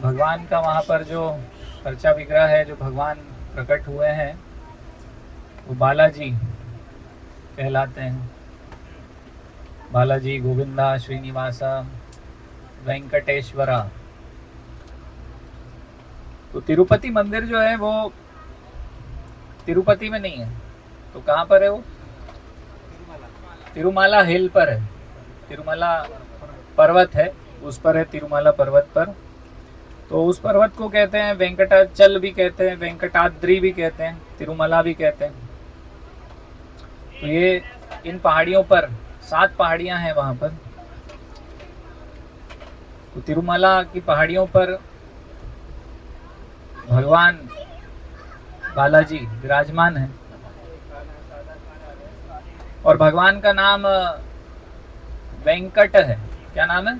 भगवान का वहाँ पर जो पर्चा विग्रह है, जो भगवान प्रकट हुए हैं, वो बालाजी कहलाते हैं। बालाजी, गोविंदा, श्रीनिवासा, वेंकटेश्वरा। तो तिरुपति मंदिर जो है वो तिरुपति में नहीं है, तो कहाँ पर है वो? तिरुमाला हिल पर है। तिरुमाला पर्वत है, उस पर है, तिरुमाला पर्वत पर। तो उस पर्वत को कहते हैं वेंकटाचल भी कहते हैं, वेंकटाद्री भी कहते हैं, तिरुमला भी कहते हैं। तो ये इन पहाड़ियों पर 7 पहाड़ियां हैं वहां पर। तो तिरुमला की पहाड़ियों पर भगवान बालाजी विराजमान है। और भगवान का नाम वेंकट है। क्या नाम है?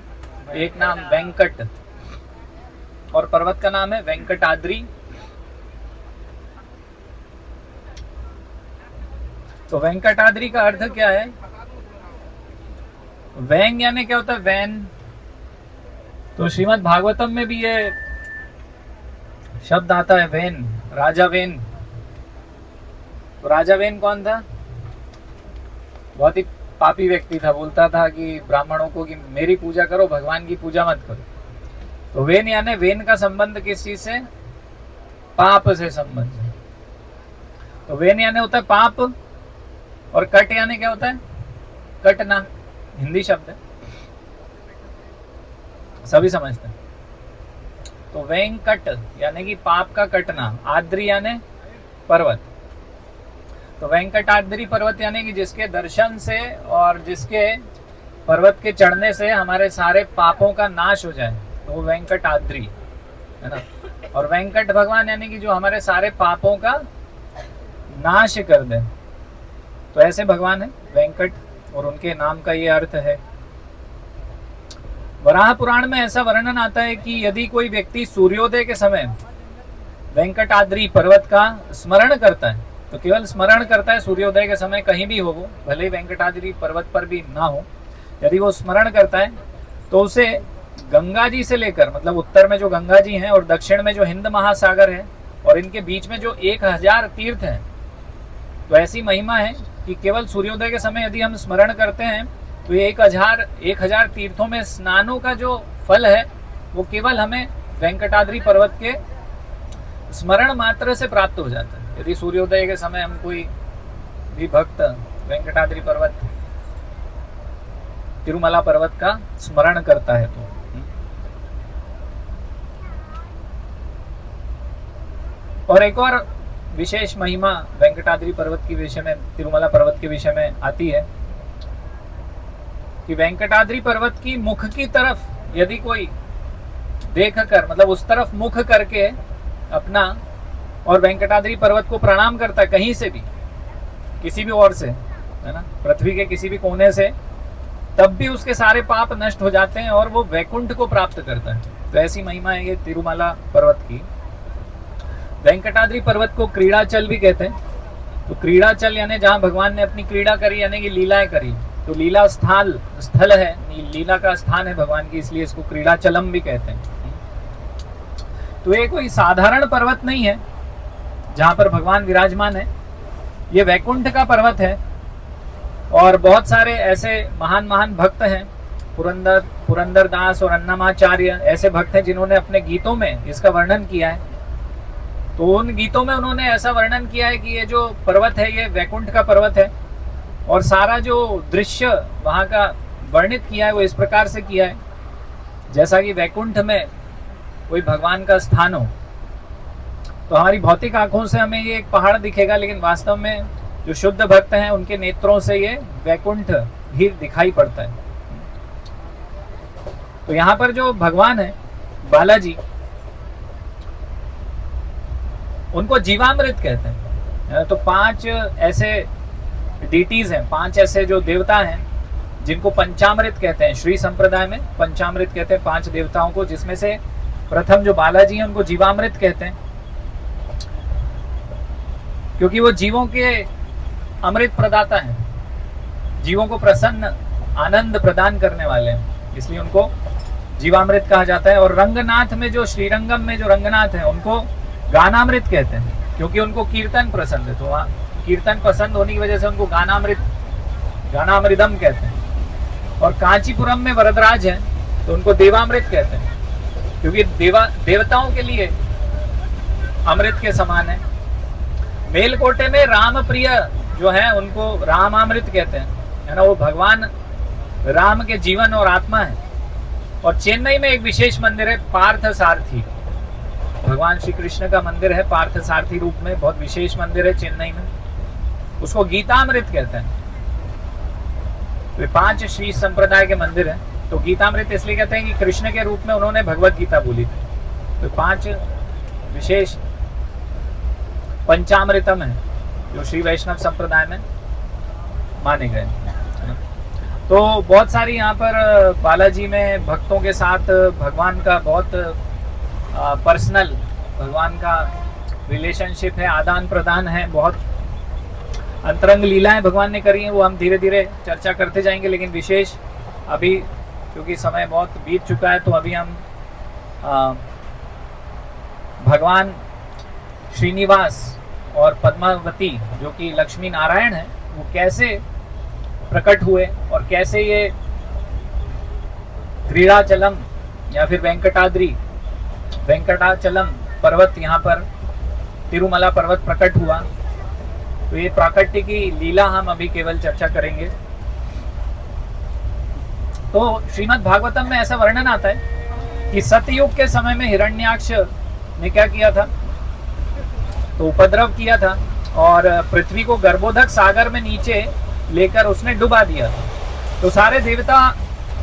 एक नाम वेंकट, और पर्वत का नाम है वेंकटाद्री। तो वेंकटाद्री का अर्थ क्या है? वेंग यानी क्या होता है? वैन। तो श्रीमद् भागवतम में भी ये शब्द आता है, वेन, राजा वेन। तो राजा वेन कौन था? बहुत ही पापी व्यक्ति था। बोलता था कि ब्राह्मणों को कि मेरी पूजा करो, भगवान की पूजा मत करो। तो वेन यानी वेन का संबंध किस चीज से? पाप से संबंध है। तो वेन यानी होता है पाप, और कट यानी क्या होता है? कटना, हिंदी शब्द है, सभी समझते हैं। तो वेंकट यानी कि पाप का कटना, आद्री यानी पर्वत। तो वेंकटाद्री पर्वत यानी कि जिसके दर्शन से और जिसके पर्वत के चढ़ने से हमारे सारे पापों का नाश हो जाए, तो वो वेंकटाद्री है ना। और वेंकट भगवान यानी कि जो हमारे सारे पापों का नाश कर दे। तो ऐसे भगवान है वेंकट, और उनके नाम का ये अर्थ है। वराह पुराण में ऐसा वर्णन आता है कि यदि कोई व्यक्ति सूर्योदय के समय वेंकटाद्री पर्वत का स्मरण करता है, तो केवल स्मरण करता है सूर्योदय के समय, कहीं भी हो वो, भले वेंकटाद्री पर्वत पर भी ना हो, यदि वो स्मरण करता है तो उसे गंगा जी से लेकर, मतलब उत्तर में जो गंगा जी हैं और दक्षिण में जो हिंद महासागर है और इनके बीच में जो 1000 तीर्थ हैं, तो ऐसी महिमा है कि केवल सूर्योदय के समय यदि हम स्मरण करते हैं तो ये 1000 तीर्थों में स्नानों का जो फल है वो केवल हमें वेंकटाद्री पर्वत के स्मरण मात्र से प्राप्त हो जाता है। यदि सूर्योदय के समय हम कोई भी भक्त वेंकटाद्री पर्वत, तिरुमला पर्वत का स्मरण करता है तो। और एक और विशेष महिमा वेंकटाद्री पर्वत के विषय में, तिरुमला पर्वत के विषय में आती है कि वेंकटाद्री पर्वत की मुख की तरफ यदि कोई देख कर, मतलब उस तरफ मुख करके अपना, और वेंकटाद्री पर्वत को प्रणाम करता है कहीं से भी, किसी भी ओर से, है ना, पृथ्वी के किसी भी कोने से, तब भी उसके सारे पाप नष्ट हो जाते हैं और वो वैकुंठ को प्राप्त करता है। तो ऐसी महिमा है ये तिरुमला पर्वत की। वेंकटाद्री पर्वत को क्रीड़ाचल भी कहते हैं। तो क्रीड़ाचल यानी जहां भगवान ने अपनी क्रीड़ा करी, यानी कि लीलाएं करी। तो लीला स्थल है, लीला का स्थान है भगवान की, इसलिए इसको क्रीड़ाचलम भी कहते हैं। तो ये कोई साधारण पर्वत नहीं है जहां पर भगवान विराजमान है, ये वैकुंठ का पर्वत है। और बहुत सारे ऐसे महान महान भक्त हैं, पुरंदर दास और अन्नमाचार्य ऐसे भक्त हैं जिन्होंने अपने गीतों में इसका वर्णन किया है। तो उन गीतों में उन्होंने ऐसा वर्णन किया है कि ये जो पर्वत है ये वैकुंठ का पर्वत है, और सारा जो दृश्य वहां का वर्णित किया है वो इस प्रकार से किया है जैसा कि वैकुंठ में कोई भगवान का स्थान हो। तो हमारी भौतिक आंखों से हमें ये एक पहाड़ दिखेगा, लेकिन वास्तव में जो शुद्ध भक्त हैं उनके नेत्रों से ये वैकुंठ भी दिखाई पड़ता है। तो यहाँ पर जो भगवान है बालाजी, उनको जीवामृत कहते हैं। तो 5 ऐसे डीटीज हैं, 5 ऐसे जो देवता हैं जिनको पंचामृत कहते हैं। श्री संप्रदाय में पंचामृत कहते हैं 5 देवताओं को, जिसमें से प्रथम जो बालाजी हैं उनको जीवामृत कहते हैं, क्योंकि वो जीवों के अमृत प्रदाता हैं, जीवों को प्रसन्न आनंद प्रदान करने वाले हैं, इसलिए उनको जीवामृत कहा जाता है। और रंगनाथ में जो श्रीरंगम में जो रंगनाथ है उनको गानामृत कहते हैं, क्योंकि उनको कीर्तन पसंद है। तो वहाँ कीर्तन पसंद होने की वजह से उनको गानामृतम कहते हैं। और कांचीपुरम में वरदराज है तो उनको देवामृत कहते हैं, क्योंकि देवताओं के लिए अमृत के समान है। मेलकोटे में राम प्रिय जो है उनको रामामृत कहते हैं, है ना, वो भगवान राम के जीवन और आत्मा है। और चेन्नई में एक विशेष मंदिर है पार्थ सारथी, भगवान श्री कृष्ण का मंदिर है पार्थ सारथी रूप में, बहुत विशेष मंदिर है चेन्नई में, उसको गीतामृत कहते हैं। वे 5 श्री संप्रदाय के मंदिर हैं। तो गीतामृत इसलिए कहते हैं कि कृष्ण के रूप में उन्होंने भगवत गीता बोली थी। तो 5 विशेष पंचामृतम है जो श्री वैष्णव संप्रदाय में माने गए। तो बहुत सारी यहाँ पर बालाजी में भक्तों के साथ भगवान का बहुत पर्सनल भगवान का रिलेशनशिप है, आदान प्रदान है, बहुत अंतरंग लीलाएं भगवान ने करी हैं, वो हम धीरे धीरे चर्चा करते जाएंगे। लेकिन विशेष अभी क्योंकि समय बहुत बीत चुका है तो अभी हम भगवान श्रीनिवास और पद्मावती जो कि लक्ष्मी नारायण है वो कैसे प्रकट हुए और कैसे ये क्रीड़ाचलम या फिर वेंकटाचलम पर्वत यहाँ पर तिरुमला पर्वत प्रकट हुआ, तो ये प्राकट्य की लीला हम अभी केवल चर्चा करेंगे। तो श्रीमद् भागवतम में ऐसा वर्णन आता है कि सतयुग के समय में हिरण्याक्ष ने क्या किया था, तो उपद्रव किया था और पृथ्वी को गर्भोदक सागर में नीचे लेकर उसने डुबा दिया था। तो सारे देवता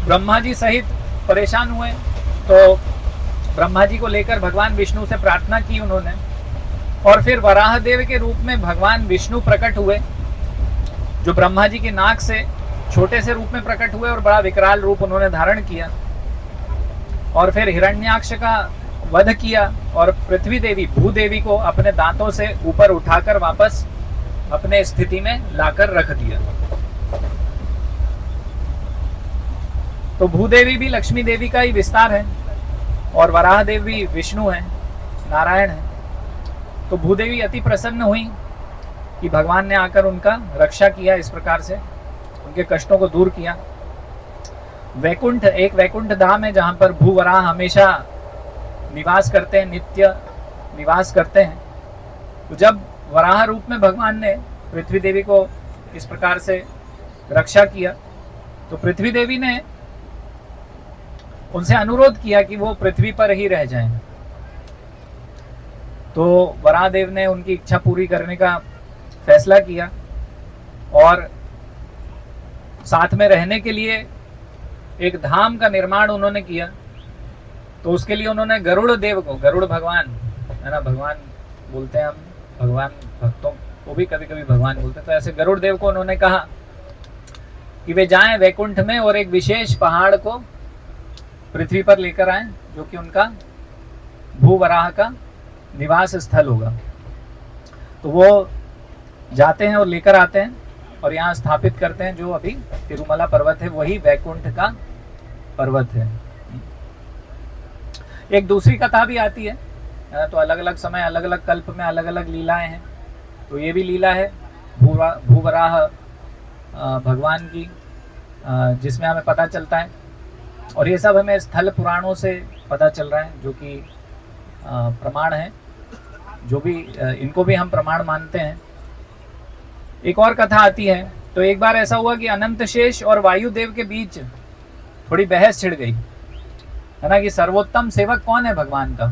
ब्रह्मा जी सहित परेशान हुए, तो ब्रह्मा जी को लेकर भगवान विष्णु से प्रार्थना की उन्होंने। और फिर वराह देव के रूप में भगवान विष्णु प्रकट हुए, जो ब्रह्मा जी की नाक से छोटे से रूप में प्रकट हुए और बड़ा विकराल रूप उन्होंने धारण किया। और फिर हिरण्याक्ष का वध किया और पृथ्वी देवी भूदेवी को अपने दांतों से ऊपर उठाकर वापस अपने स्थिति में लाकर रख दिया। तो भूदेवी भी लक्ष्मी देवी का ही विस्तार है और वराह देवी भी विष्णु है, नारायण है। तो भूदेवी अति प्रसन्न हुई कि भगवान ने आकर उनका रक्षा किया, इस प्रकार से उनके कष्टों को दूर किया। वैकुंठ, एक वैकुंठ धाम है जहां पर भूवराह हमेशा निवास करते हैं, नित्य निवास करते हैं। तो जब वराह रूप में भगवान ने पृथ्वी देवी को इस प्रकार से रक्षा किया तो पृथ्वी देवी ने उनसे अनुरोध किया कि वो पृथ्वी पर ही रह जाएं। तो वराह देव ने उनकी इच्छा पूरी करने का फैसला किया और साथ में रहने के लिए एक धाम का निर्माण उन्होंने किया। तो उसके लिए उन्होंने गरुड़ देव को, गरुड़ भगवान है ना, भगवान बोलते हैं हम, भगवान भक्तों को भी कभी कभी भगवान बोलते हैं, तो ऐसे गरुड़ देव को उन्होंने कहा कि वे जाएं वैकुंठ में और एक विशेष पहाड़ को पृथ्वी पर लेकर आएं, जो कि उनका भूवराह का निवास स्थल होगा। तो वो जाते हैं और लेकर आते हैं और यहाँ स्थापित करते हैं। जो अभी तिरुमला पर्वत है वही वैकुंठ का पर्वत है। एक दूसरी कथा भी आती है, तो अलग अलग समय अलग अलग कल्प में अलग अलग लीलाएं हैं। तो ये भी लीला है भूवराह भगवान की, जिसमें हमें पता चलता है, और ये सब हमें स्थल पुराणों से पता चल रहा है, जो कि प्रमाण है, जो भी इनको भी हम प्रमाण मानते हैं। एक और कथा आती है। तो एक बार ऐसा हुआ कि अनंत शेष और वायुदेव के बीच थोड़ी बहस छिड़ गई, है ना, कि सर्वोत्तम सेवक कौन है भगवान का।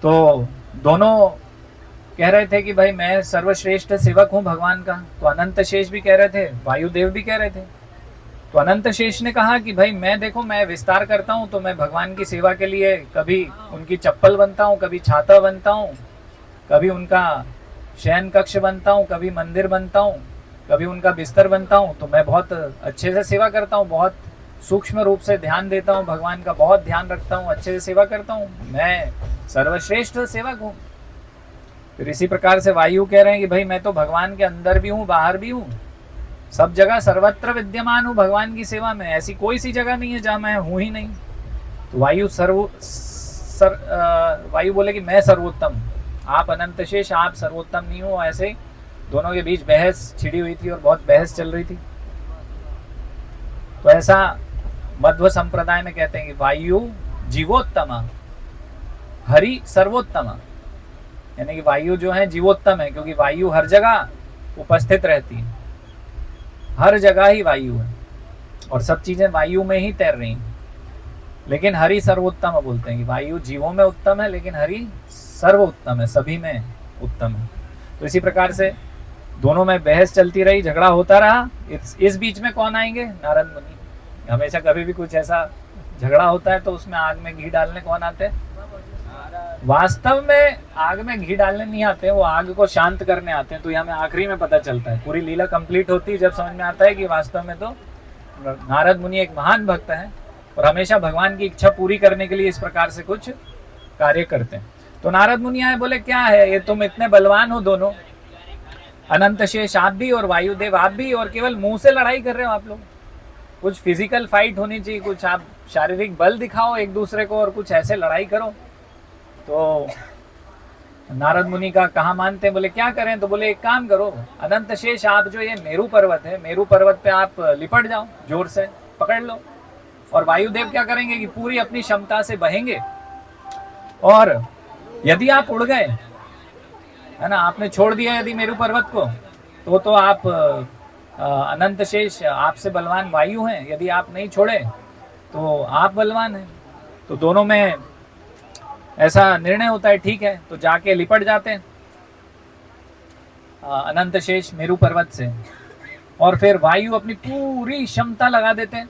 तो दोनों कह रहे थे कि भाई मैं सर्वश्रेष्ठ सेवक हूं भगवान का। तो अनंत शेष भी कह रहे थे, वायुदेव भी कह रहे थे। तो अनंत शेष ने कहा कि भाई मैं देखो, मैं विस्तार करता हूं तो मैं भगवान की सेवा के लिए कभी उनकी चप्पल बनता हूं, कभी छाता बनता हूं, कभी उनका शयन कक्ष बनता हूं, कभी मंदिर बनता हूं, कभी उनका बिस्तर बनता हूं। तो मैं बहुत अच्छे से सेवा करता हूं, बहुत सूक्ष्म रूप से ध्यान देता हूं, भगवान का बहुत ध्यान रखता हूं, अच्छे से सेवा करता हूं, मैं सर्वश्रेष्ठ सेवक हूं। फिर इसी प्रकार से वायु कह रहे हैं कि भाई मैं तो भगवान के अंदर भी हूं, बाहर भी हूं, सब जगह सर्वत्र विद्यमान हूँ भगवान की सेवा में, ऐसी कोई सी जगह नहीं है जहाँ मैं हूँ ही नहीं। तो वायु बोले कि मैं सर्वोत्तम, आप अनंत शेष, आप सर्वोत्तम नहीं हो। ऐसे दोनों के बीच बहस छिड़ी हुई थी और बहुत बहस चल रही थी। तो ऐसा मध्व संप्रदाय में कहते हैं कि वायु जीवोत्तम, हरि सर्वोत्तम, यानी कि वायु जो है जीवोत्तम है, क्योंकि वायु हर जगह उपस्थित रहती है, हर जगह ही वायु है और सब चीजें वायु में ही तैर रही हैं। लेकिन हरि सर्वोत्तम बोलते हैं कि वायु जीवों में उत्तम है, लेकिन हरि सर्वोत्तम है, सभी में उत्तम है। तो इसी प्रकार से दोनों में बहस चलती रही, झगड़ा होता रहा। इस बीच में कौन आएंगे? नारद मुनि। हमेशा कभी भी कुछ ऐसा झगड़ा होता है तो उसमें आग में घी डालने कौन आते हैं? वास्तव में आग में घी डालने नहीं आते, वो आग को शांत करने आते हैं। तो ये हमें आखिरी में पता चलता है, पूरी लीला कंप्लीट होती है जब समझ में आता है कि वास्तव में तो नारद मुनि एक महान भक्त है और हमेशा भगवान की इच्छा पूरी करने के लिए इस प्रकार से कुछ कार्य करते हैं। तो नारद मुनि आए, बोले क्या है ये, तुम इतने बलवान हो दोनों, अनंत शेष आप भी और वायुदेव आप भी, और केवल मुंह से लड़ाई कर रहे हो आप लोग। कुछ फिजिकल फाइट होनी चाहिए, कुछ आप शारीरिक बल दिखाओ एक दूसरे को और कुछ ऐसे लड़ाई करो। तो नारद मुनि का कहाँ मानते हैं, बोले क्या करें? तो बोले एक काम करो, अनंत शेष आप जो ये मेरू पर्वत है, मेरू पर्वत पे आप लिपट जाओ, जोर से पकड़ लो। और वायुदेव क्या करेंगे कि पूरी अपनी क्षमता से बहेंगे, और यदि आप उड़ गए, है ना, आपने छोड़ दिया यदि मेरू पर्वत को, तो आप अनंत शेष आपसे बलवान वायु हैं, यदि आप नहीं छोड़े तो आप बलवान हैं। तो दोनों में ऐसा निर्णय होता है, ठीक है। तो जाके लिपट जाते हैं अनंत शेष मेरू पर्वत से, और फिर वायु अपनी पूरी क्षमता लगा देते हैं,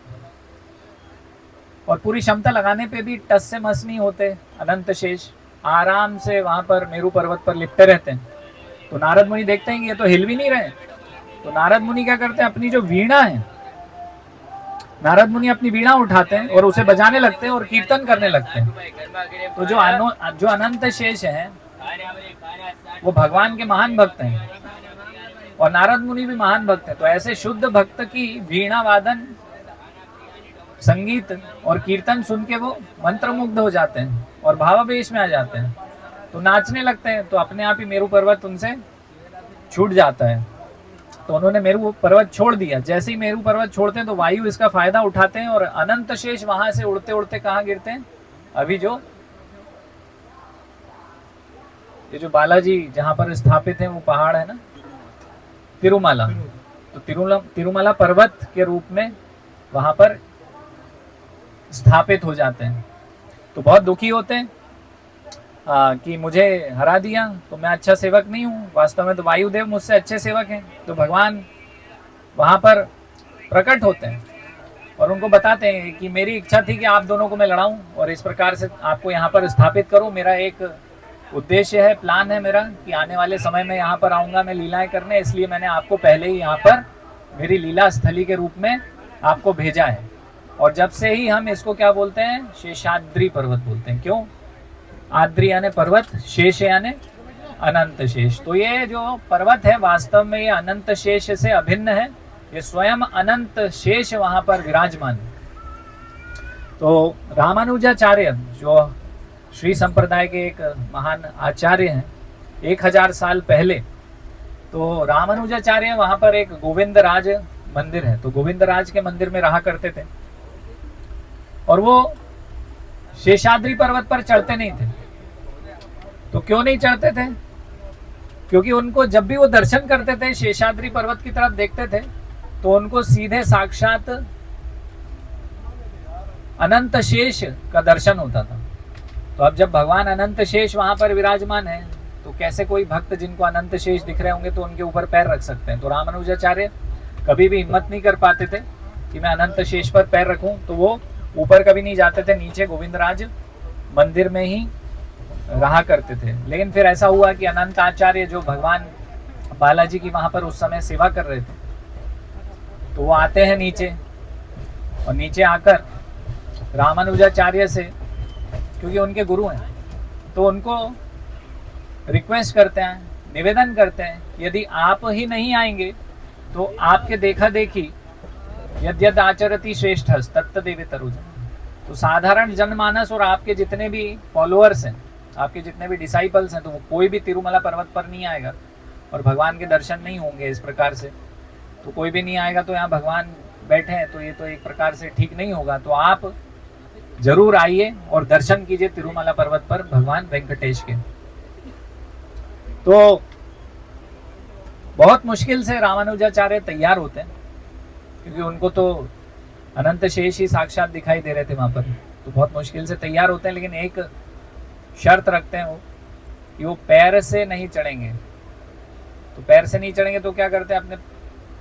और पूरी क्षमता लगाने पे भी टस से मस नहीं होते। अनंत शेष आराम से वहां पर मेरू पर्वत पर लिपटे रहते हैं। तो नारद मुनि देखते हैं कि ये तो हिल भी नहीं रहे। तो नारद मुनि क्या करते हैं, अपनी जो वीणा है, नारद मुनि अपनी वीणा उठाते हैं और उसे बजाने लगते हैं और कीर्तन करने लगते हैं। तो जो अनंत शेष है वो भगवान के महान भक्त हैं और नारद मुनि भी महान भक्त हैं। तो ऐसे शुद्ध भक्त की वीणा वादन, संगीत और कीर्तन सुन के वो मंत्रमुग्ध हो जाते हैं और भावावेश में आ जाते हैं, तो नाचने लगते हैं। तो अपने आप ही मेरू पर्वत उनसे छूट जाता है। तो उन्होंने मेरू पर्वत छोड़ दिया। जैसे ही मेरू पर्वत छोड़ते हैं तो वायु इसका फायदा उठाते हैं और अनंत शेष वहां से उड़ते उड़ते कहाँ गिरते हैं? अभी जो ये जो बालाजी जहां पर स्थापित है वो पहाड़ है ना, तिरुमाला। तो तिरुमाला पर्वत के रूप में वहां पर स्थापित हो जाते हैं। तो बहुत दुखी होते हैं कि मुझे हरा दिया तो मैं अच्छा सेवक नहीं हूँ। वास्तव में तो वायुदेव मुझसे अच्छे सेवक हैं। तो भगवान वहाँ पर प्रकट होते हैं और उनको बताते हैं कि मेरी इच्छा थी कि आप दोनों को मैं लड़ाऊं और इस प्रकार से आपको यहाँ पर स्थापित करूं। मेरा एक उद्देश्य है, प्लान है मेरा कि आने वाले समय में यहाँ पर आऊँगा मैं लीलाएं करने, इसलिए मैंने आपको पहले ही यहाँ पर मेरी लीला स्थली के रूप में आपको भेजा है। और जब से ही हम इसको क्या बोलते हैं? शेषाद्रि पर्वत बोलते हैं। क्यों? आद्रि यानी पर्वत, शेष यानी अनंत शेष। तो ये जो पर्वत है वास्तव में ये अनंत शेष से अभिन्न है। ये स्वयं अनंत शेष वहां पर विराजमान है। तो रामानुजाचार्य जो श्री संप्रदाय के एक महान आचार्य हैं, 1000 साल पहले, तो रामानुजाचार्य वहां पर एक गोविंद राज मंदिर है, तो गोविंद राज के मंदिर में रहा करते थे और वो शेषाद्रि पर्वत पर चढ़ते नहीं थे। तो क्यों नहीं चढ़ते थे? क्योंकि उनको जब भी वो दर्शन करते थे, शेषाद्रि पर्वत की तरफ देखते थे, तो उनको सीधे साक्षात अनंत शेष का दर्शन होता था। तो अब जब भगवान अनंत शेष वहां पर विराजमान है तो कैसे कोई भक्त जिनको अनंत शेष दिख रहे होंगे तो उनके ऊपर पैर रख सकते हैं। तो रामानुजाचार्य कभी भी हिम्मत नहीं कर पाते थे कि मैं अनंत शेष पर पैर रखूं, तो वो ऊपर कभी नहीं जाते थे, नीचे गोविंदराज मंदिर में ही रहा करते थे। लेकिन फिर ऐसा हुआ कि अनंत आचार्य जो भगवान बालाजी की वहां पर उस समय सेवा कर रहे थे, तो वो आते हैं नीचे और नीचे आकर रामानुजाचार्य से, क्योंकि उनके गुरु हैं, तो उनको रिक्वेस्ट करते हैं, निवेदन करते हैं, यदि आप ही नहीं आएंगे तो आपके देखा देखी यद्यद आचरति श्रेष्ठ तत्तदेव तरुजन, तो साधारण जनमानस और आपके जितने भी फॉलोअर्स हैं, आपके जितने भी डिसाइपल्स हैं, तो वो कोई भी तिरुमला पर्वत पर नहीं आएगा और भगवान के दर्शन नहीं होंगे इस प्रकार से। तो कोई भी नहीं आएगा, तो यहाँ भगवान बैठे हैं, तो ये तो एक प्रकार से ठीक नहीं होगा। तो आप जरूर आइए और दर्शन कीजिए तिरुमला पर्वत पर भगवान वेंकटेश के। तो बहुत मुश्किल से रामानुजाचार्य तैयार होते हैं, क्योंकि उनको तो अनंत शेष ही साक्षात दिखाई दे रहे थे वहां पर, तो बहुत मुश्किल से तैयार होते हैं। लेकिन एक शर्त रखते हैं वो, कि वो पैर से नहीं चढ़ेंगे। तो पैर से नहीं चढ़ेंगे तो क्या करते हैं, अपने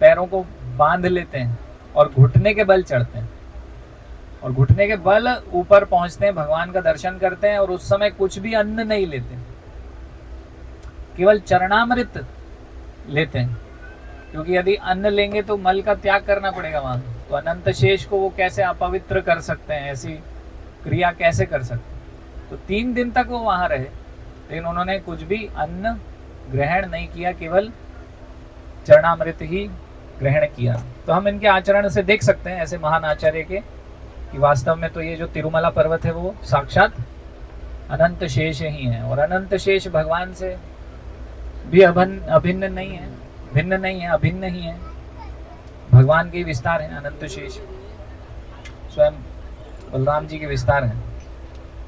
पैरों को बांध लेते हैं और घुटने के बल चढ़ते हैं, और घुटने के बल ऊपर पहुंचते हैं, भगवान का दर्शन करते हैं, और उस समय कुछ भी अन्न नहीं लेते, केवल चरणामृत लेते हैं। क्योंकि यदि अन्न लेंगे तो मल का त्याग करना पड़ेगा वहां, तो अनंत शेष को वो कैसे अपवित्र कर सकते हैं, ऐसी क्रिया कैसे कर सकते हैं। तो 3 दिन तक वो वहां रहे, लेकिन उन्होंने कुछ भी अन्न ग्रहण नहीं किया, केवल चरणामृत ही ग्रहण किया। तो हम इनके आचरण से देख सकते हैं ऐसे महान आचार्य के, कि वास्तव में तो ये जो तिरुमला पर्वत है वो साक्षात अनंत शेष ही है, और अनंत शेष भगवान से भी अभिन्न नहीं है, भिन्न नहीं है, अभिन्न ही है, भगवान के विस्तार है अनंत शेष, स्वयं बलराम जी के विस्तार हैं।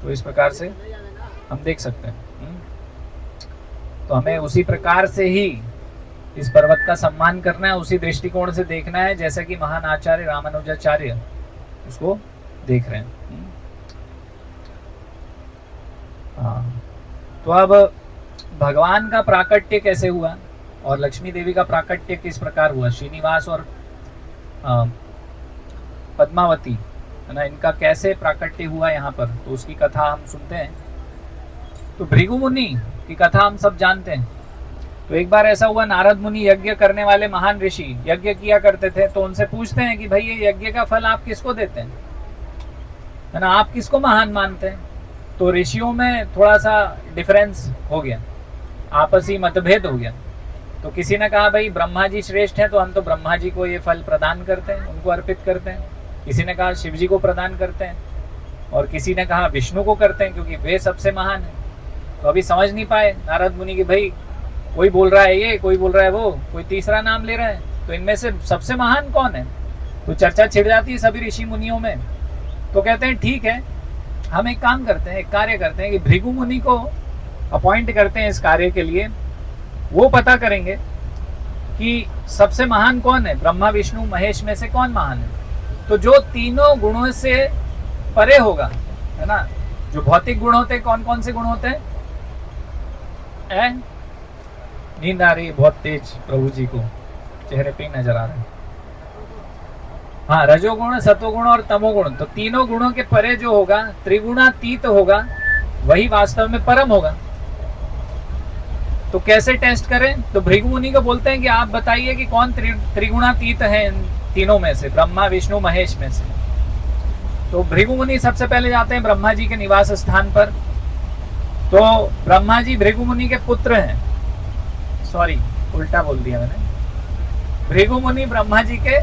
तो इस प्रकार से हम देख सकते हैं। तो हमें उसी प्रकार से ही इस पर्वत का सम्मान करना है, उसी दृष्टिकोण से देखना है जैसा कि महान आचार्य रामानुजाचार्य उसको देख रहे हैं। हाँ, तो अब भगवान का प्राकट्य कैसे हुआ और लक्ष्मी देवी का प्राकट्य किस प्रकार हुआ, श्रीनिवास और पद्मावती है ना, इनका कैसे प्राकट्य हुआ यहाँ पर, तो उसकी कथा हम सुनते हैं। तो भृगु मुनि की कथा हम सब जानते हैं। तो एक बार ऐसा हुआ, नारद मुनि यज्ञ करने वाले महान ऋषि यज्ञ किया करते थे, तो उनसे पूछते हैं कि भाई ये यज्ञ का फल आप किसको देते हैं, है ना, आप किसको महान मानते हैं। तो ऋषियों में थोड़ा सा डिफरेंस हो गया, आपसी मतभेद हो गया। तो किसी ने कहा भाई ब्रह्मा जी श्रेष्ठ हैं, तो हम तो ब्रह्मा जी को ये फल प्रदान करते हैं, उनको अर्पित करते हैं। किसी ने कहा शिव जी को प्रदान करते हैं, और किसी ने कहा विष्णु को करते हैं, क्योंकि वे सबसे महान है। तो अभी समझ नहीं पाए नारद मुनि की भाई कोई बोल रहा है ये, कोई बोल रहा है वो, कोई तीसरा नाम ले रहा है, तो इनमें से सबसे महान कौन है। तो चर्चा छिड़ जाती है सभी ऋषि मुनियों में। तो कहते हैं ठीक है, हम एक काम करते हैं, एक कार्य करते हैं कि भृगु मुनि को अपॉइंट करते हैं इस कार्य के लिए। वो पता करेंगे कि सबसे महान कौन है, ब्रह्मा विष्णु महेश में से कौन महान है। तो जो तीनों गुणों से परे होगा, है ना, जो भौतिक गुण होते हैं, कौन कौन से गुण होते हैं, नींद आ रही है बहुत तेज, प्रभु जी को चेहरे पे नजर आ रहा है। हाँ, रजोगुण, सतोगुण और तमोगुण, तो तीनों गुणों के परे जो होगा, त्रिगुणातीत होगा, वही वास्तव में परम होगा। तो कैसे टेस्ट करें, तो भृगु मुनि को बोलते हैं कि आप बताइए कि कौन त्रिगुणातीत है इन तीनों में से, ब्रह्मा विष्णु महेश में से। तो भृगु मुनि सबसे पहले जाते हैं ब्रह्मा जी के निवास स्थान पर। तो ब्रह्मा जी भृगु मुनि के पुत्र हैं, सॉरी उल्टा बोल दिया मैंने, भृगु मुनि ब्रह्मा जी के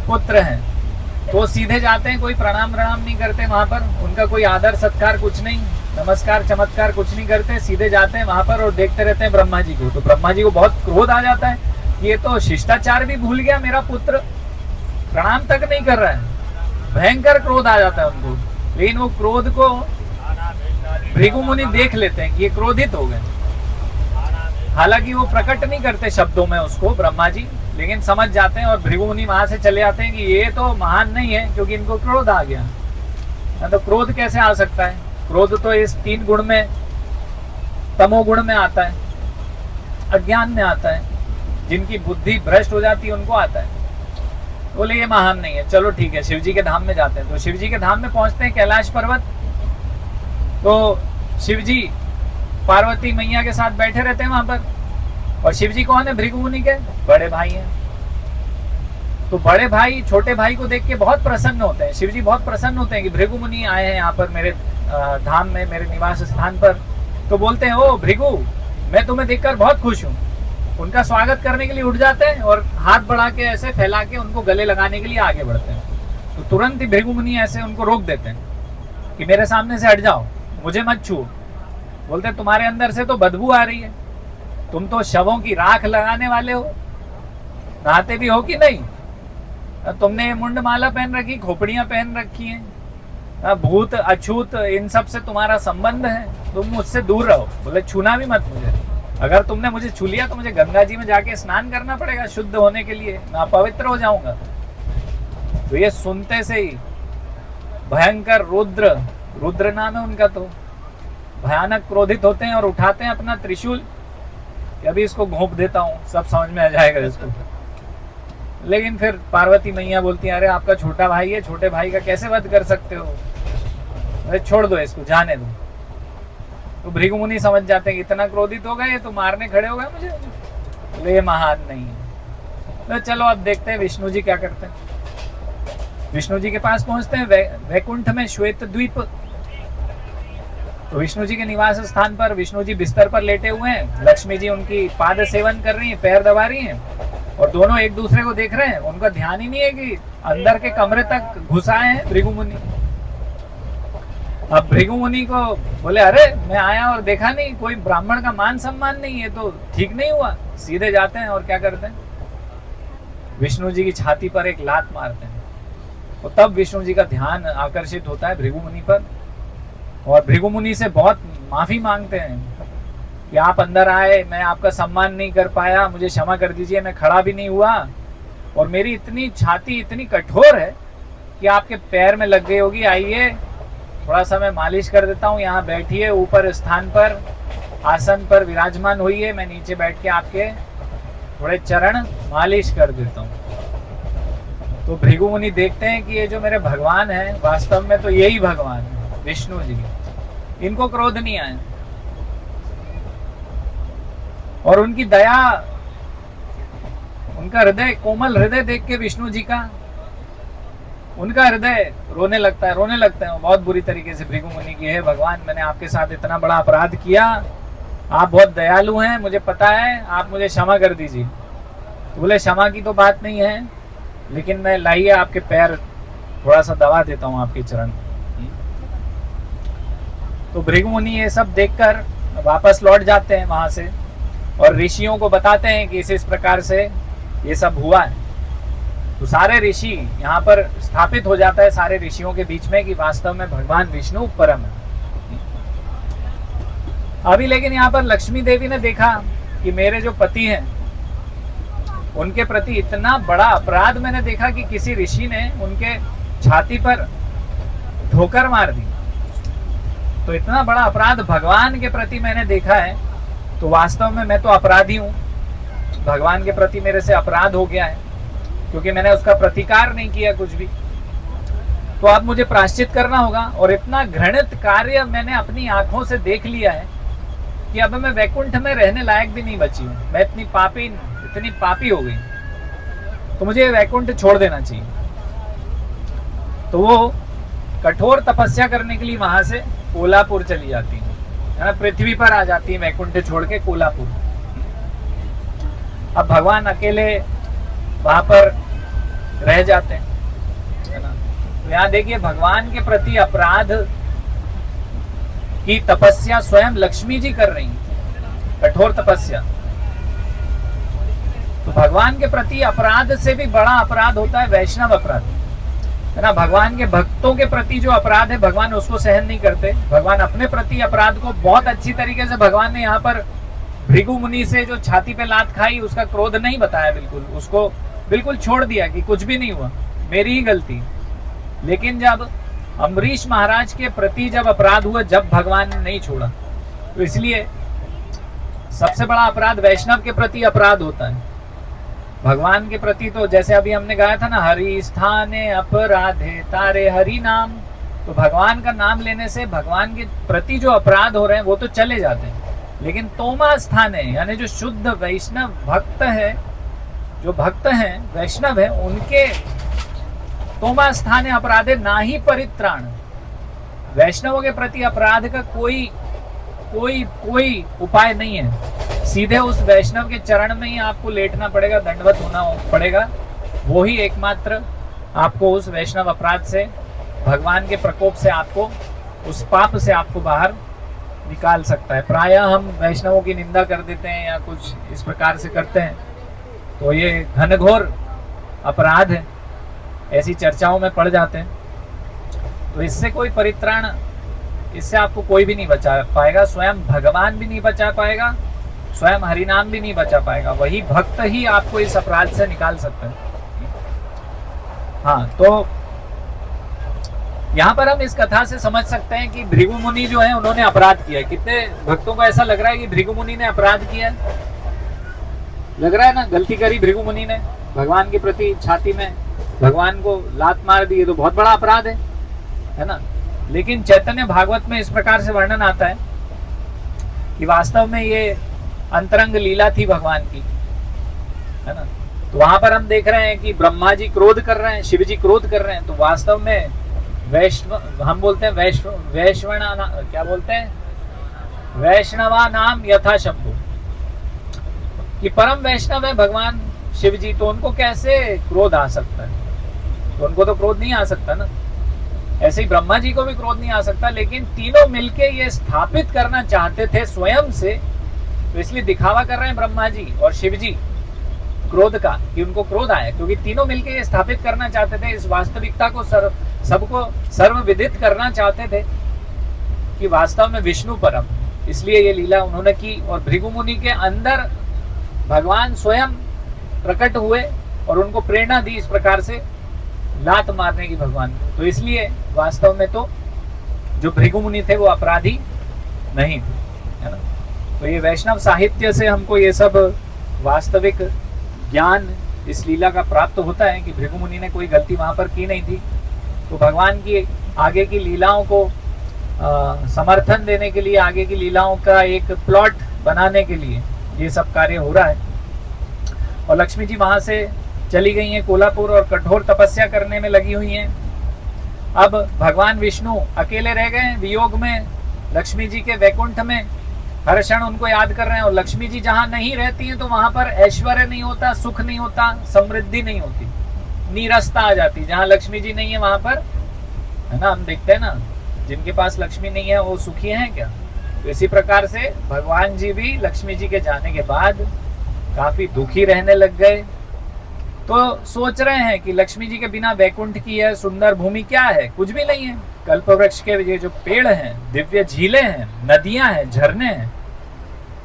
पुत्र हैं। तो सीधे जाते हैं, कोई प्रणाम नहीं करते वहां पर, उनका कोई आदर सत्कार कुछ नहीं, नमस्कार चमत्कार कुछ नहीं करते, सीधे जाते हैं वहां पर और देखते रहते हैं ब्रह्मा जी को। तो ब्रह्मा जी को बहुत क्रोध आ जाता है, ये तो शिष्टाचार भी भूल गया मेरा पुत्र, प्रणाम तक नहीं कर रहा है, भयंकर क्रोध आ जाता है उनको। लेकिन वो क्रोध को भृगु मुनि देख लेते हैं कि ये क्रोधित हो गए। हालांकि वो प्रकट नहीं करते शब्दों में उसको ब्रह्मा जी, लेकिन समझ जाते हैं और भृगु मुनि वहां से चले जाते हैं कि ये तो महान नहीं है, क्योंकि इनको क्रोध आ गया। तो क्रोध कैसे आ सकता है, क्रोध तो इस 3 गुण में, तमोगुण में आता है, अज्ञान में आता है, जिनकी बुद्धि भ्रष्ट हो जाती है उनको आता है। बोले ये महान नहीं है, चलो ठीक है, शिव जी के धाम में जाते हैं। तो शिव जी के धाम में पहुंचते हैं, कैलाश पर्वत। तो शिव जी पार्वती मैया के साथ बैठे रहते हैं वहां पर, और शिव जी कौन है, भृगु मुनि के बड़े भाई हैं। तो बड़े भाई छोटे भाई को देख के बहुत प्रसन्न होते हैं, शिव जी बहुत प्रसन्न होते हैं कि भृगु मुनि आए हैं यहाँ पर मेरे धाम में, मेरे निवास स्थान पर। तो बोलते हैं, ओ भृगु, मैं तुम्हें देखकर बहुत खुश हूँ, उनका स्वागत करने के लिए उठ जाते हैं और हाथ बढ़ा के ऐसे फैला के उनको गले लगाने के लिए आगे बढ़ते हैं। तो तुरंत ही भृगु मुनि ऐसे उनको रोक देते हैं कि मेरे सामने से हट जाओ, मुझे मत छू। बोलते तुम्हारे अंदर से तो बदबू आ रही है, तुम तो शवों की राख लगाने वाले हो, नहाते भी हो कि नहीं? तुमने मुंड माला पहन रखी, खोपड़ियां पहन रखी हैं, भूत अछूत इन सब से तुम्हारा संबंध है, तुम मुझसे दूर रहो। बोले छूना भी मत मुझे, अगर तुमने मुझे छू लिया तो मुझे गंगा जी में जाके स्नान करना पड़ेगा शुद्ध होने के लिए, मैं अपवित्र हो जाऊंगा। तो ये सुनते से ही भयंकर रुद्र नाम है उनका, तो भयानक क्रोधित होते हैं और उठाते हैं अपना त्रिशूल कि अभी इसको घोंप देता हूँ, सब समझ में आ जाएगा इसको। लेकिन फिर पार्वती मैया बोलती है अरे आपका छोटा भाई है, छोटे भाई का कैसे वध कर सकते हो, अरे छोड़ दो इसको, जाने दो। तो भृगु मुनि समझ जाते हैं कि इतना क्रोधित हो गए ये तो मारने खड़े हो गए मुझे, तो ये महान नहीं है। तो चलो अब देखते हैं विष्णु जी क्या करते हैं। विष्णु जी के पास पहुंचते हैं वैकुंठ में श्वेत द्वीप। तो विष्णु जी के निवास स्थान पर विष्णु जी बिस्तर पर लेटे हुए हैं, लक्ष्मी जी उनकी पाद सेवन कर रही हैं, पैर दबा रही हैं और दोनों एक दूसरे को देख रहे हैं। उनका ध्यान ही नहीं है कि अंदर के कमरे तक घुसाए हैं भृगु मुनि। अब भृगु मुनि को बोले अरे मैं आया और देखा नहीं, कोई ब्राह्मण का मान सम्मान नहीं है, तो ठीक नहीं हुआ। सीधे जाते हैं और क्या करते हैं, विष्णु जी की छाती पर एक लात मारते हैं। और तब विष्णु जी का ध्यान आकर्षित होता है भृगु मुनि पर और भृगु मुनि से बहुत माफी मांगते हैं कि आप अंदर आए, मैं आपका सम्मान नहीं कर पाया, मुझे क्षमा कर दीजिए, मैं खड़ा भी नहीं हुआ और मेरी इतनी छाती इतनी कठोर है कि आपके पैर में लग गई होगी, आइए थोड़ा सा मैं मालिश कर देता हूँ, यहाँ बैठिए, ऊपर स्थान पर आसन पर विराजमान होइए, मैं नीचे बैठ के आपके थोड़े चरण मालिश कर देता हूँ। तो भृगु मुनि देखते हैं कि ये जो मेरे भगवान हैं वास्तव में तो यही भगवान है विष्णु जी, इनको क्रोध नहीं आया और उनकी दया, उनका हृदय, कोमल हृदय देख के विष्णु जी का, उनका हृदय रोने लगता है बहुत बुरी तरीके से भृगु मुनि की, है भगवान मैंने आपके साथ इतना बड़ा अपराध किया, आप बहुत दयालु हैं, मुझे पता है, आप मुझे क्षमा कर दीजिए। तो बोले क्षमा की तो बात नहीं है, लेकिन मैं लाइए आपके पैर थोड़ा सा दबा देता हूँ आपके चरण। तो भृगु मुनि ये सब देखकर वापस लौट जाते हैं वहां से और ऋषियों को बताते हैं कि इस प्रकार से ये सब हुआ है। तो सारे ऋषि यहाँ पर स्थापित हो जाता है सारे ऋषियों के बीच में कि वास्तव में भगवान विष्णु परम है। अभी लेकिन यहाँ पर लक्ष्मी देवी ने देखा कि मेरे जो पति हैं उनके प्रति इतना बड़ा अपराध मैंने देखा कि किसी ऋषि ने उनके छाती पर ठोकर मार दी, तो इतना बड़ा अपराध भगवान के प्रति मैंने देखा है, तो वास्तव में मैं तो अपराधी हूँ, भगवान के प्रति मेरे से अपराध हो गया है क्योंकि मैंने उसका प्रतिकार नहीं किया कुछ भी। तो अब मुझे प्रायश्चित करना होगा और इतना घृणित कार्य मैंने अपनी आंखों से देख लिया है कि अब मैं वैकुंठ में रहने लायक भी नहीं बची हूँ, मैं इतनी पापी हो गई, तो मुझे वैकुंठ छोड़ देना चाहिए। तो वो कठोर तपस्या करने के लिए वहां से कोलापुर चली जाती है ना, पृथ्वी पर आ जाती है वैकुंठ छोड़ के कोलापुर। अब भगवान अकेले वहां पर रह जाते हैं, है ना। तो यहाँ देखिए भगवान के प्रति अपराध की तपस्या स्वयं लक्ष्मी जी कर रही हैं, कठोर तपस्या। तो भगवान के प्रति अपराध से भी बड़ा अपराध होता है वैष्णव अपराध, है ना। भगवान के भक्तों के प्रति जो अपराध है भगवान उसको सहन नहीं करते, भगवान अपने प्रति अपराध को बहुत अच्छी तरीके से, भगवान ने यहाँ पर भृगु मुनि से जो छाती पे लात खाई उसका क्रोध नहीं बताया, बिल्कुल उसको बिल्कुल छोड़ दिया कि कुछ भी नहीं हुआ, मेरी ही गलती। लेकिन जब अम्बरीश महाराज के प्रति जब अपराध हुआ, जब भगवान ने नहीं छोड़ा, तो इसलिए सबसे बड़ा अपराध वैष्णव के प्रति अपराध होता है। भगवान के प्रति तो जैसे अभी हमने गाया था ना, हरि स्थाने अपराधे तारे हरि नाम, तो भगवान का नाम लेने से भगवान के प्रति जो अपराध हो रहे हैं वो तो चले जाते हैं, लेकिन तोमा स्थाने यानी जो शुद्ध वैष्णव भक्त है, जो भक्त हैं वैष्णव है, उनके तोमा स्थाने अपराधे ना ही परित्राण, वैष्णवों के प्रति अपराध का कोई उपाय नहीं है। सीधे उस वैष्णव के चरण में ही आपको लेटना पड़ेगा, दंडवत होना पड़ेगा। वो ही एकमात्र आपको उस वैष्णव अपराध से, भगवान के प्रकोप से, आपको उस पाप से आपको बाहर निकाल सकता है। प्रायः हम वैष्णवों की निंदा कर देते हैं या कुछ इस प्रकार से करते हैं, तो ये घनघोर अपराध है, ऐसी चर्चाओं में पड़ जाते हैं। तो इससे कोई परित्राण, इससे आपको कोई भी नहीं बचा पाएगा, स्वयं भगवान भी नहीं बचा पाएगा, स्वयं हरिनाम भी नहीं बचा पाएगा, वही भक्त ही आपको इस अपराध से निकाल सकते हैं। हाँ, तो यहाँ पर हम इस कथा से समझ सकते हैं कि भृगु मुनि जो है उन्होंने अपराध किया है। कितने भक्तों को ऐसा लग रहा है कि भृगु मुनि ने अपराध किया है? लग रहा है ना, गलती करी भृगु मुनि ने, भगवान के प्रति छाती में भगवान को लात मार दी, तो बहुत बड़ा अपराध है ना। लेकिन चैतन्य भागवत में इस प्रकार से वर्णन आता है कि वास्तव में ये अंतरंग लीला थी भगवान की, है ना। तो वहां पर हम देख रहे हैं कि ब्रह्मा जी क्रोध कर रहे हैं, शिव जी क्रोध कर रहे हैं, तो वास्तव में हम बोलते हैं क्या बोलते हैं, वैष्णवा नाम यथा शंभु, कि परम वैष्णव है भगवान शिव जी, तो उनको कैसे क्रोध आ सकता है? तो उनको तो क्रोध नहीं आ सकता ना। ऐसे ही ब्रह्मा जी को भी क्रोध नहीं आ सकता, लेकिन तीनों मिलके ये स्थापित करना चाहते थे स्वयं से, तो इसलिए दिखावा कर रहे हैं ब्रह्मा जी और शिव जी क्रोध का, कि उनको क्रोध आया, क्योंकि तीनों मिलके ये स्थापित करना चाहते थे, इस वास्तविकता को सबको सर्वविदित करना चाहते थे कि वास्तव में विष्णु परम, इसलिए ये लीला उन्होंने की। और भृगु मुनि के अंदर भगवान स्वयं प्रकट हुए और उनको प्रेरणा दी इस प्रकार से लात मारने की भगवान को, तो इसलिए वास्तव में तो जो भृगु मुनि थे वो अपराधी नहीं थे, है ना। तो ये वैष्णव साहित्य से हमको ये सब वास्तविक ज्ञान इस लीला का प्राप्त होता है कि भृगु मुनि ने कोई गलती वहां पर की नहीं थी। तो भगवान की आगे की लीलाओं को समर्थन देने के लिए, आगे की लीलाओं का एक प्लॉट बनाने के लिए ये सब कार्य हो रहा है। और लक्ष्मी जी वहां से चली गई हैं कोल्हापुर और कठोर तपस्या करने में लगी हुई हैं। अब भगवान विष्णु अकेले रह गए वियोग में, लक्ष्मी जी के वैकुंठ में हर क्षण उनको याद कर रहे हैं। और लक्ष्मी जी जहां नहीं रहती हैं तो वहां पर ऐश्वर्य नहीं होता, सुख नहीं होता, समृद्धि नहीं होती, नीरसता आ जाती। जहां लक्ष्मी जी नहीं है वहां पर, है ना, हम देखते हैं ना, जिनके पास लक्ष्मी नहीं है वो सुखी हैं क्या? तो इसी प्रकार से भगवान जी भी लक्ष्मी जी के जाने के बाद काफी दुखी रहने लग गए। तो सोच रहे हैं कि लक्ष्मी जी के बिना वैकुंठ की यह सुंदर भूमि क्या है? कुछ भी नहीं है। कल्प वृक्ष के ये जो पेड़ हैं, दिव्य झीलें हैं, नदियां हैं, झरने हैं,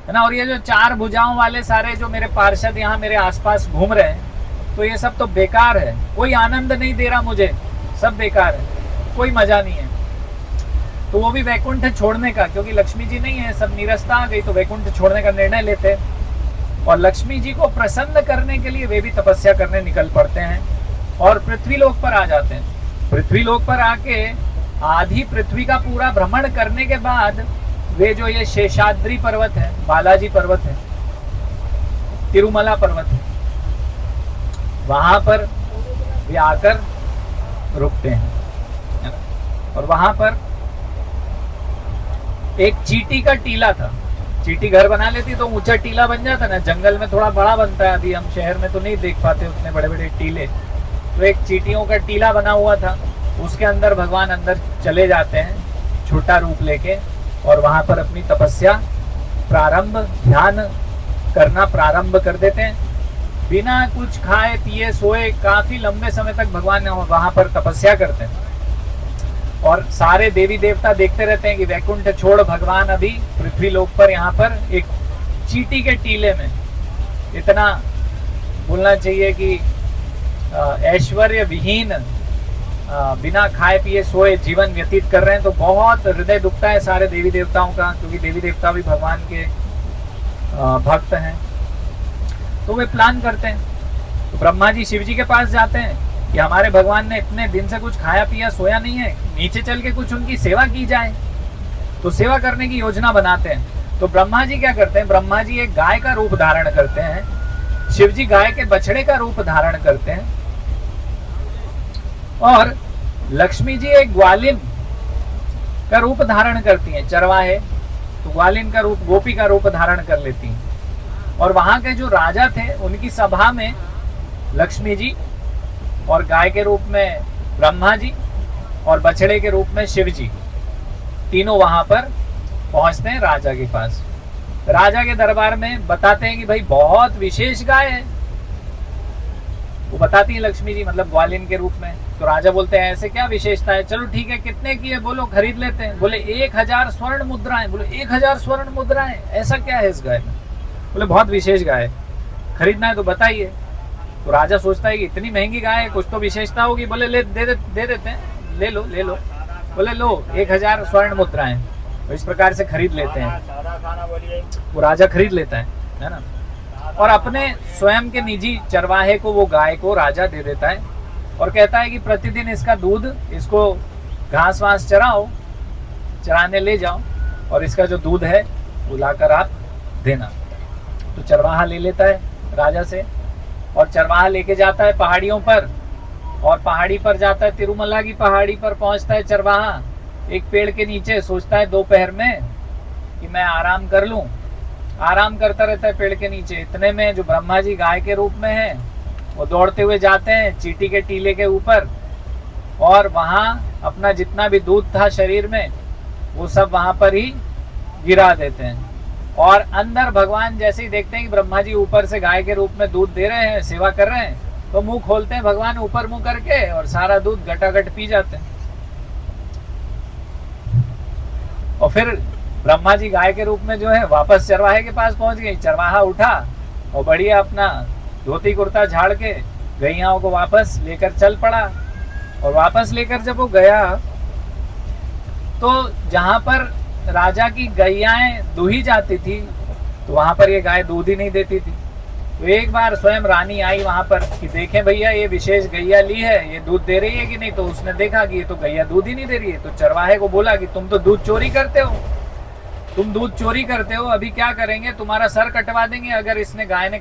है ना, और ये जो चार भुजाओं वाले सारे जो मेरे पार्षद यहाँ मेरे आसपास घूम रहे हैं, तो ये सब तो बेकार है, कोई आनंद नहीं दे रहा मुझे, सब बेकार है, कोई मजा नहीं है। तो वो भी वैकुंठ छोड़ने का, क्योंकि लक्ष्मी जी नहीं है, सब नीरसता आ गई, तो वैकुंठ छोड़ने का निर्णय लेते हैं। और लक्ष्मी जी को प्रसन्न करने के लिए वे भी तपस्या करने निकल पड़ते हैं और पृथ्वी लोक पर आ जाते हैं। पृथ्वी लोक पर आके आधी पृथ्वी का पूरा भ्रमण करने के बाद वे जो ये शेषाद्री पर्वत है, बालाजी पर्वत है, तिरुमला पर्वत है, वहां पर वे आकर रुकते हैं, है ना। और वहां पर एक चींटी का टीला था। चींटी घर बना लेती तो ऊंचा टीला बन जाता ना, जंगल में थोड़ा बड़ा बनता है, अभी हम शहर में तो नहीं देख पाते उतने बड़े बड़े टीले। तो एक चींटियों का टीला बना हुआ था, उसके अंदर भगवान अंदर चले जाते हैं छोटा रूप लेके, और वहां पर अपनी तपस्या ध्यान करना प्रारंभ कर देते हैं। बिना कुछ खाए पिए सोए काफी लंबे समय तक भगवान वहां पर तपस्या करते हैं। और सारे देवी देवता देखते रहते हैं कि वैकुंठ छोड़ भगवान अभी पृथ्वी लोक पर यहाँ पर एक चींटी के टीले में, इतना बोलना चाहिए कि ऐश्वर्य विहीन बिना खाए पिए सोए जीवन व्यतीत कर रहे हैं। तो बहुत हृदय दुखता है सारे देवी देवताओं का, क्योंकि देवी देवता भी भगवान के भक्त हैं। तो वे प्लान करते हैं, तो ब्रह्मा जी शिव जी के पास जाते हैं कि हमारे भगवान ने इतने दिन से कुछ खाया पिया सोया नहीं है, नीचे चल के कुछ उनकी सेवा की जाए। तो सेवा करने की योजना बनाते हैं। तो ब्रह्मा जी क्या करते हैं, ब्रह्मा जी एक गाय का रूप धारण करते हैं, शिव जी गाय के बछड़े का रूप धारण करते हैं, और लक्ष्मी जी एक ग्वालिन का रूप धारण करती हैं, चरवाहे, तो ग्वालिन का रूप, गोपी का रूप धारण कर लेती हैं। और वहां के जो राजा थे उनकी सभा में लक्ष्मी जी और गाय के रूप में ब्रह्मा जी और बछड़े के रूप में शिव जी तीनों वहां पर पहुंचते हैं राजा के पास। राजा के दरबार में बताते हैं कि भाई बहुत विशेष गाय है। वो बताती है लक्ष्मी जी, मतलब ग्वालिन के रूप में। तो राजा बोलते हैं ऐसे क्या विशेषता है, चलो ठीक है कितने की है बोलो, खरीद लेते हैं। बोले 1000 स्वर्ण मुद्राएं। बोले 1000 स्वर्ण मुद्राएं, ऐसा क्या है इस गाय में? बोले बहुत विशेष गाय है, खरीदना है तो बताइए। तो राजा सोचता है कि इतनी महंगी गाय है, कुछ तो विशेषता होगी। बोले दे देते हैं, ले लो। बोले लो 1000 स्वर्ण मुद्राएं। तो इस प्रकार से खरीद लेते हैं। वो राजा खरीद लेता है ना, और अपने स्वयं के निजी चरवाहे को वो गाय को राजा दे देता है और कहता है कि प्रतिदिन इसका दूध, इसको घास वास चराने ले जाओ और इसका जो दूध है वो लाकर आप देना। तो चरवाहा ले लेता है राजा से और चरवाहा लेके जाता है पहाड़ियों पर, और पहाड़ी पर जाता है, तिरुमला की पहाड़ी पर पहुंचता है चरवाहा। एक पेड़ के नीचे सोचता है दोपहर में कि मैं आराम कर लूं। आराम करता रहता है पेड़ के नीचे। इतने में जो ब्रह्मा जी गाय के रूप में हैं वो दौड़ते हुए जाते हैं चींटी के टीले के ऊपर, और वहां अपना जितना भी दूध था शरीर में वो सब वहां पर ही गिरा देते हैं। और अंदर भगवान जैसे ही देखते हैं कि ब्रह्मा जी ऊपर से गाय के रूप में दूध दे रहे हैं, सेवा कर रहे हैं, तो मुंह खोलते हैं भगवान ऊपर मुंह करके और सारा दूध गटागट पी जाते हैं। और फिर ब्रह्मा जी गाय के रूप में जो है वापस चरवाहे के पास पहुंच गई। चरवाहा उठा और बढ़िया अपना धोती कुर्ता झाड़ के गैयाओं को वापस लेकर चल पड़ा। और वापस लेकर जब वो गया तो जहां पर राजा की गैयाएं दूही जाती थी तो वहां पर ये गाय दूध ही नहीं देती थी। तो एक बार स्वयं रानी आई वहां पर कि देखें भैया ये विशेष गैया ली है, ये दूध दे रही है कि नहीं। तो उसने देखा कि ये तो गैया दूध ही नहीं दे रही है। तो चरवाहे को बोला कि तुम तो दूध चोरी करते हो, तुम दूध चोरी करते हो, अभी क्या करेंगे, तुम्हारा सर कटवा देंगे अगर इसने गाय ने